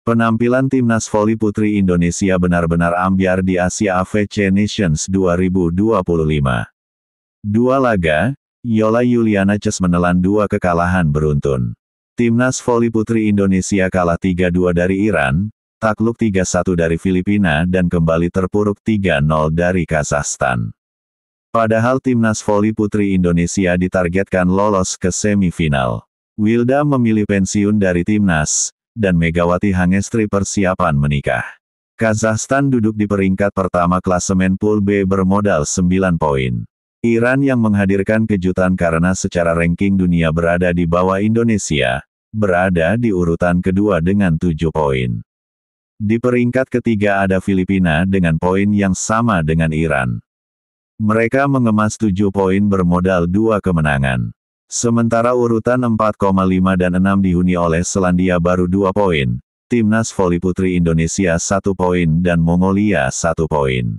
Penampilan timnas voli putri Indonesia benar-benar ambyar di Asia AFC Nations 2025. Dua laga, Yola Yuliana Ces menelan dua kekalahan beruntun. Timnas voli putri Indonesia kalah 3-2 dari Iran, takluk 3-1 dari Filipina dan kembali terpuruk 3-0 dari Kazakhstan. Padahal timnas voli putri Indonesia ditargetkan lolos ke semifinal. Wilda memilih pensiun dari timnas, dan Megawati Hangestri persiapan menikah. Kazakhstan duduk di peringkat pertama klasemen Pool B bermodal 9 poin. Iran yang menghadirkan kejutan karena secara ranking dunia berada di bawah Indonesia, berada di urutan kedua dengan 7 poin. Di peringkat ketiga ada Filipina dengan poin yang sama dengan Iran. Mereka mengemas 7 poin bermodal 2 kemenangan. Sementara urutan 4,5 dan 6 dihuni oleh Selandia Baru 2 poin, Timnas Voli Putri Indonesia 1 poin dan Mongolia 1 poin.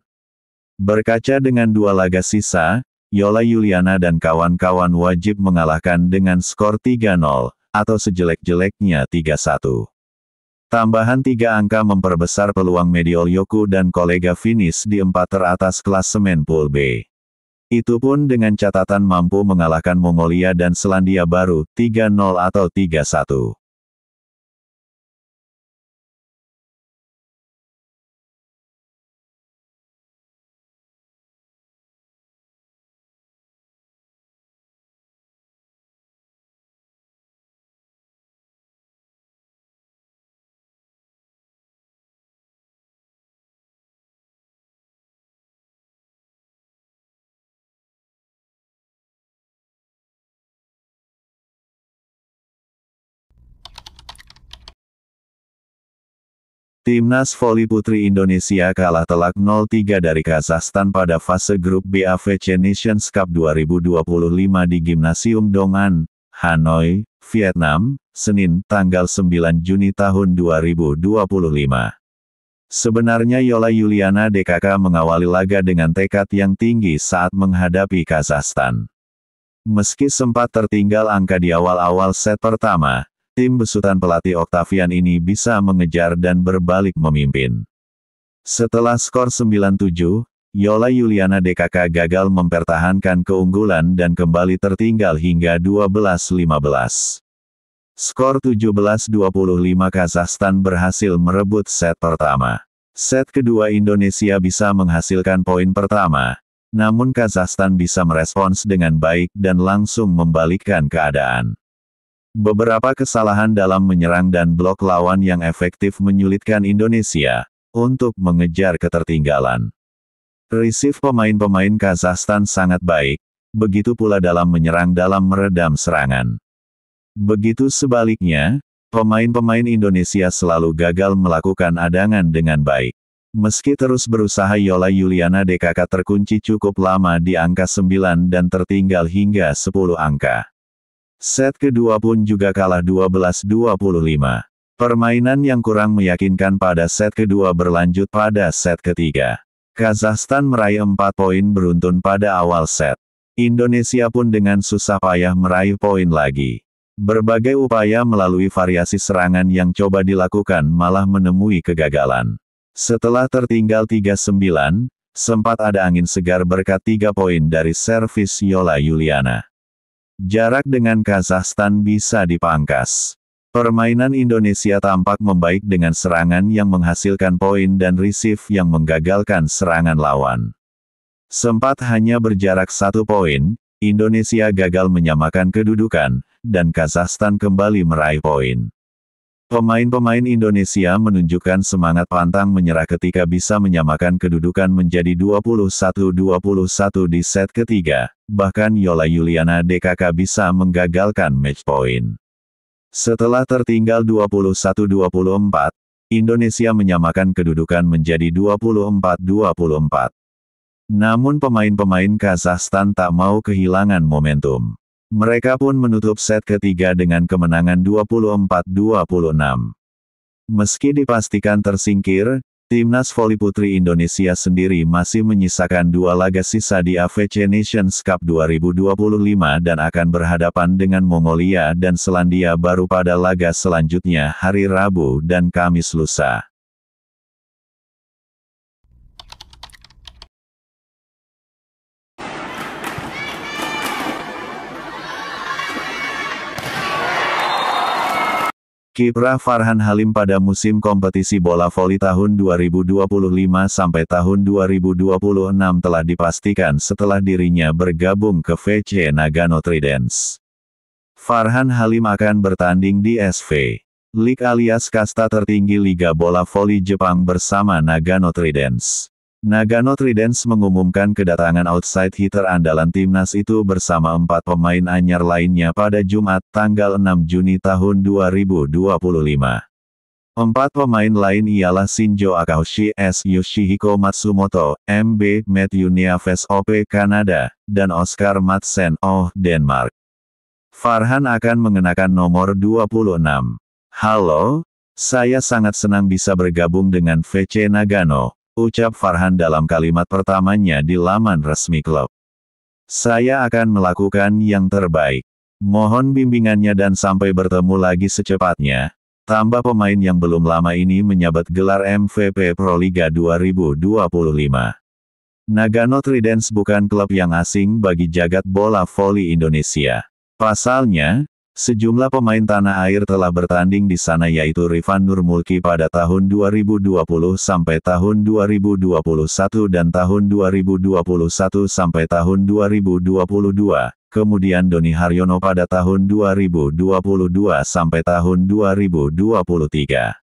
Berkaca dengan 2 laga sisa, Yola Yuliana dan kawan-kawan wajib mengalahkan dengan skor 3-0, atau sejelek-jeleknya 3-1. Tambahan 3 angka memperbesar peluang Mediol Yoku dan kolega finish di 4 teratas klasemen Pool B. Itu pun dengan catatan mampu mengalahkan Mongolia dan Selandia Baru, 3-0 atau 3-1. Timnas voli putri Indonesia kalah telak 0-3 dari Kazakhstan pada fase grup B AFC Nations Cup 2025 di Gimnasium Dong An, Hanoi, Vietnam, Senin, tanggal 9 Juni tahun 2025. Sebenarnya Yola Yuliana DKK mengawali laga dengan tekad yang tinggi saat menghadapi Kazakhstan. Meski sempat tertinggal angka di awal-awal set pertama, tim besutan pelatih Octavian ini bisa mengejar dan berbalik memimpin. Setelah skor 9-7, Yola Yuliana DKK gagal mempertahankan keunggulan dan kembali tertinggal hingga 12-15. Skor 17-25 Kazakhstan berhasil merebut set pertama. Set kedua Indonesia bisa menghasilkan poin pertama, namun Kazakhstan bisa merespons dengan baik dan langsung membalikkan keadaan. Beberapa kesalahan dalam menyerang dan blok lawan yang efektif menyulitkan Indonesia untuk mengejar ketertinggalan. Receive pemain-pemain Kazakhstan sangat baik, begitu pula dalam menyerang dalam meredam serangan. Begitu sebaliknya, pemain-pemain Indonesia selalu gagal melakukan adangan dengan baik. Meski terus berusaha Yola Yuliana DKK terkunci cukup lama di angka 9 dan tertinggal hingga 10 angka. Set kedua pun juga kalah 12-25. Permainan yang kurang meyakinkan pada set kedua berlanjut pada set ketiga. Kazakhstan meraih 4 poin beruntun pada awal set. Indonesia pun dengan susah payah meraih poin lagi. Berbagai upaya melalui variasi serangan yang coba dilakukan malah menemui kegagalan. Setelah tertinggal 3-9, sempat ada angin segar berkat 3 poin dari servis Yola Yuliana. Jarak dengan Kazakhstan bisa dipangkas. Permainan Indonesia tampak membaik dengan serangan yang menghasilkan poin dan receive yang menggagalkan serangan lawan. Sempat hanya berjarak 1 poin, Indonesia gagal menyamakan kedudukan, dan Kazakhstan kembali meraih poin. Pemain-pemain Indonesia menunjukkan semangat pantang menyerah ketika bisa menyamakan kedudukan menjadi 21-21 di set ketiga, bahkan Yola Yuliana DKK bisa menggagalkan match point. Setelah tertinggal 21-24, Indonesia menyamakan kedudukan menjadi 24-24. Namun pemain-pemain Kazakhstan tak mau kehilangan momentum. Mereka pun menutup set ketiga dengan kemenangan 24-26. Meski dipastikan tersingkir, Timnas voli putri Indonesia sendiri masih menyisakan 2 laga sisa di AFC Nations Cup 2025 dan akan berhadapan dengan Mongolia dan Selandia Baru pada laga selanjutnya hari Rabu dan Kamis lusa. Kiprah Farhan Halim pada musim kompetisi bola voli tahun 2025 sampai tahun 2026 telah dipastikan setelah dirinya bergabung ke VC Nagano Tridents. Farhan Halim akan bertanding di SV League alias kasta tertinggi Liga Bola Voli Jepang bersama Nagano Tridents. Nagano Tridents mengumumkan kedatangan outside hitter andalan timnas itu bersama 4 pemain anyar lainnya pada Jumat, tanggal 6 Juni tahun 2025. 4 pemain lain ialah Shinjo Akahoshi, S. Yoshihiko Matsumoto, MB, Matthew Neaves OP Kanada, dan Oscar Madsen, OH Denmark. Farhan akan mengenakan nomor 26. Halo, saya sangat senang bisa bergabung dengan VC Nagano, ucap Farhan dalam kalimat pertamanya di laman resmi klub. Saya akan melakukan yang terbaik. Mohon bimbingannya dan sampai bertemu lagi secepatnya. Tambah pemain yang belum lama ini menyabet gelar MVP Pro Liga 2025. Nagano Tridents bukan klub yang asing bagi jagat bola voli Indonesia. Pasalnya, sejumlah pemain tanah air telah bertanding di sana yaitu Rifan Nurmulki pada tahun 2020 sampai tahun 2021 dan tahun 2021 sampai tahun 2022, kemudian Doni Haryono pada tahun 2022 sampai tahun 2023.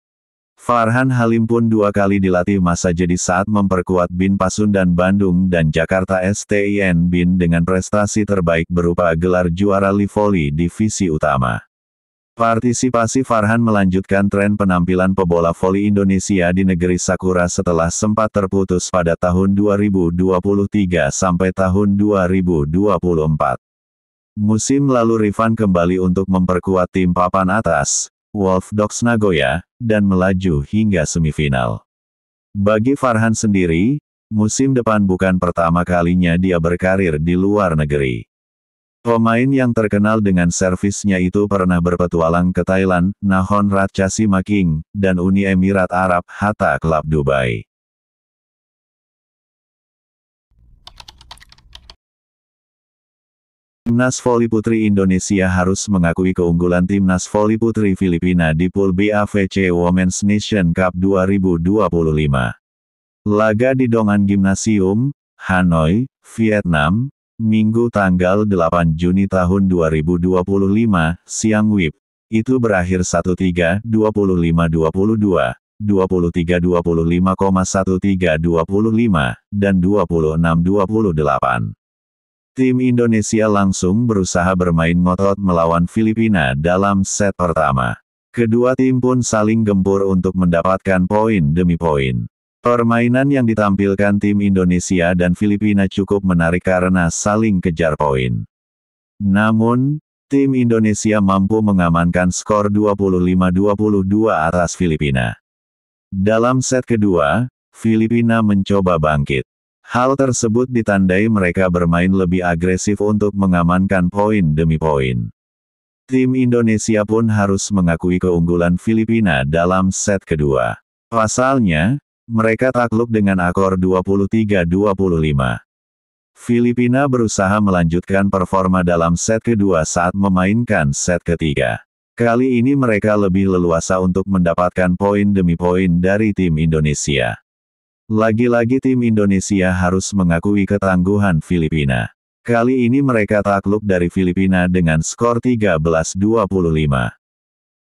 Farhan Halim pun 2 kali dilatih masa jadi saat memperkuat BIN Pasundan Bandung dan Jakarta STIN BIN dengan prestasi terbaik berupa gelar juara Livoli Divisi Utama. Partisipasi Farhan melanjutkan tren penampilan pebola voli Indonesia di negeri Sakura setelah sempat terputus pada tahun 2023 sampai tahun 2024. Musim lalu Rifan kembali untuk memperkuat tim papan atas, Wolf Dogs Nagoya, dan melaju hingga semifinal. Bagi Farhan sendiri, musim depan bukan pertama kalinya dia berkarir di luar negeri. Pemain yang terkenal dengan servisnya itu pernah berpetualang ke Thailand, Nahon Ratchasima King, dan Uni Emirat Arab Hatta Club Dubai. Timnas voli putri Indonesia harus mengakui keunggulan timnas voli putri Filipina di Pool B AFC Women's Nation Cup 2025. Laga di Dong-an Gymnasium, Hanoi, Vietnam, Minggu tanggal 8 Juni tahun 2025, siang WIB. Itu berakhir 1-3, 25-22, 23-25,1325, dan 26-28. Tim Indonesia langsung berusaha bermain ngotot melawan Filipina dalam set pertama. Kedua tim pun saling gempur untuk mendapatkan poin demi poin. Permainan yang ditampilkan tim Indonesia dan Filipina cukup menarik karena saling kejar poin. Namun, tim Indonesia mampu mengamankan skor 25-22 atas Filipina. Dalam set kedua, Filipina mencoba bangkit. Hal tersebut ditandai mereka bermain lebih agresif untuk mengamankan poin demi poin. Tim Indonesia pun harus mengakui keunggulan Filipina dalam set kedua. Pasalnya, mereka takluk dengan akor 23-25. Filipina berusaha melanjutkan performa dalam set kedua saat memainkan set ketiga. Kali ini mereka lebih leluasa untuk mendapatkan poin demi poin dari tim Indonesia. Lagi-lagi tim Indonesia harus mengakui ketangguhan Filipina. Kali ini mereka takluk dari Filipina dengan skor 13-25.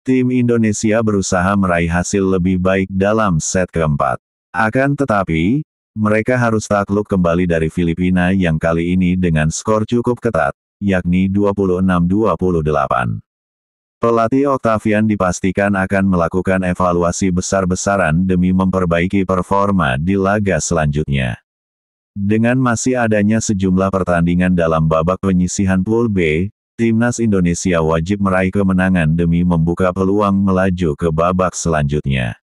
Tim Indonesia berusaha meraih hasil lebih baik dalam set keempat. Akan tetapi, mereka harus takluk kembali dari Filipina yang kali ini dengan skor cukup ketat, yakni 26-28. Pelatih Octavian dipastikan akan melakukan evaluasi besar-besaran demi memperbaiki performa di laga selanjutnya. Dengan masih adanya sejumlah pertandingan dalam babak penyisihan Pool B, Timnas Indonesia wajib meraih kemenangan demi membuka peluang melaju ke babak selanjutnya.